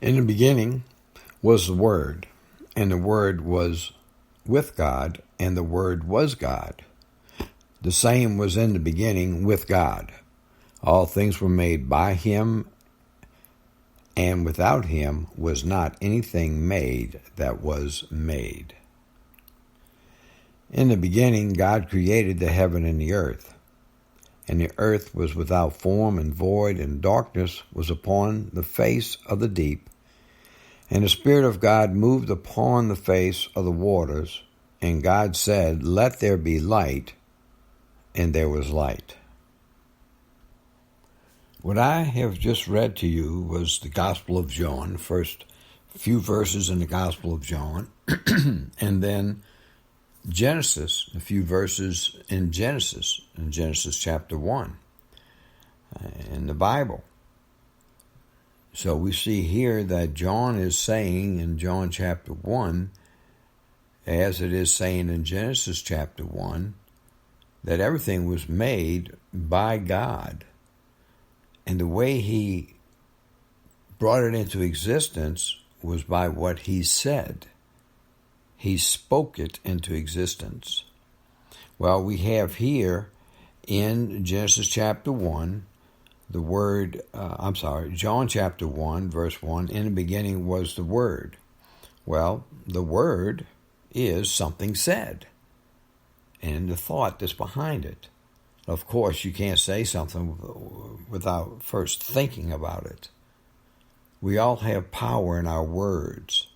In the beginning was the Word, and the Word was with God, and the Word was God. The same was in the beginning with God. All things were made by him, and without him was not anything made that was made. In the beginning, God created the heaven and the earth. And the earth was without form and void, and darkness was upon the face of the deep. And the Spirit of God moved upon the face of the waters. And God said, "Let there be light," and there was light. What I have just read to you was the Gospel of John, the first few verses in the Gospel of John, and then Genesis, a few verses in Genesis chapter 1 in the Bible. So we see here that John is saying in John chapter 1, as it is saying in Genesis chapter 1, that everything was made by God. And the way he brought it into existence was by what he said. He spoke it into existence. Well, we have here in Genesis chapter 1, John chapter 1, verse 1, in the beginning was the Word. Well, the Word is something said, and the thought that's behind it. Of course, you can't say something without first thinking about it. We all have power in our words.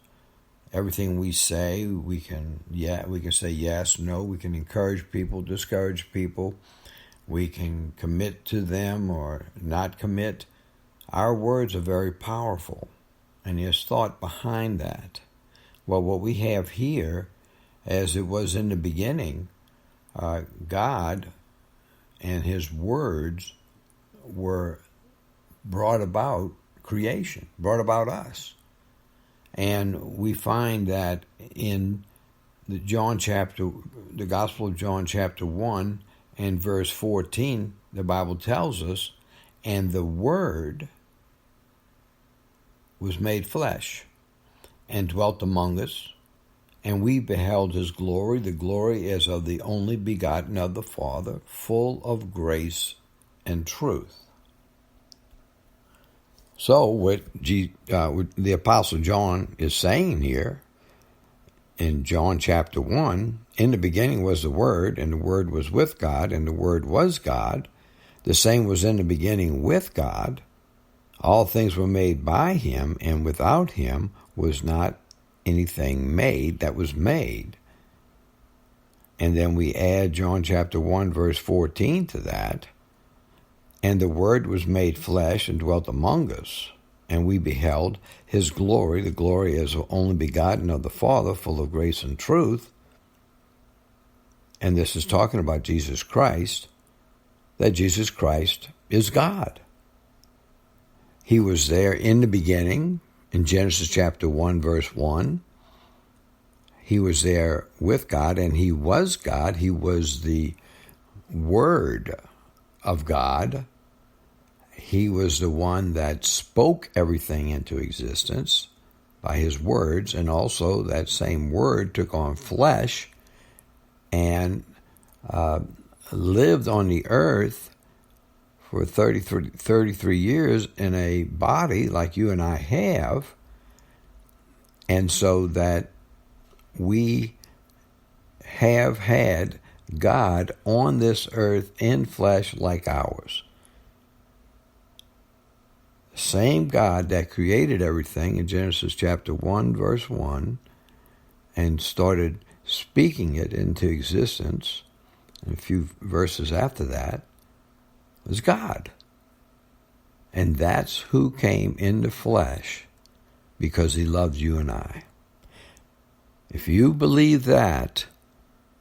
Everything we say, we can say yes, no. We can encourage people, discourage people. We can commit to them or not commit. Our words are very powerful, and there's thought behind that. Well, what we have here, as it was in the beginning, God and his words were brought about creation, brought about us. And we find that in the Gospel of John chapter 1 and verse 14, the Bible tells us, "And the Word was made flesh and dwelt among us, and we beheld his glory, the glory as of the only begotten of the Father, full of grace and truth." So what the Apostle John is saying here in John chapter 1, in the beginning was the Word, and the Word was with God, and the Word was God. The same was in the beginning with God. All things were made by him, and without him was not anything made that was made. And then we add John chapter 1, verse 14 to that. "And the Word was made flesh and dwelt among us, and we beheld his glory, the glory as of only begotten of the Father, full of grace and truth." And this is talking about Jesus Christ, that Jesus Christ is God. He was there in the beginning, in Genesis chapter 1, verse 1. He was there with God, and he was God. He was the Word of God. He was the one that spoke everything into existence by his words, and also that same Word took on flesh and lived on the earth for 33 years in a body like you and I have, and so that we have had God on this earth in flesh like ours. The same God that created everything in Genesis chapter 1, verse 1, and started speaking it into existence, and a few verses after that, was God. And that's who came in the flesh because he loved you and I. If you believe that,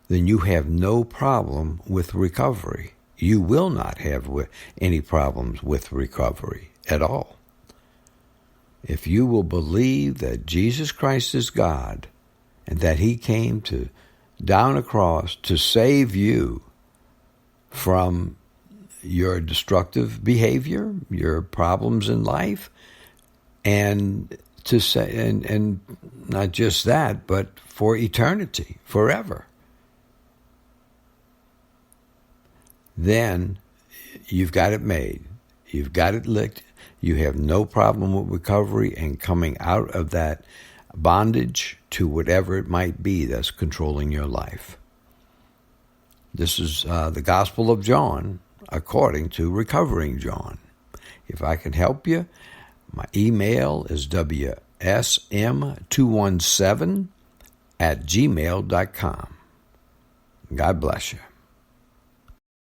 then you have no problem with recovery. You will not have any problems with recovery at all. If you will believe that Jesus Christ is God and that he came down a cross to save you from your destructive behavior, your problems in life, and to say, and not just that, but for eternity, forever. Then you've got it made. You've got it licked. You have no problem with recovery and coming out of that bondage to whatever it might be that's controlling your life. This is the Gospel of John, according to Recovering John. If I can help you, my email is wsm217@gmail.com. God bless you.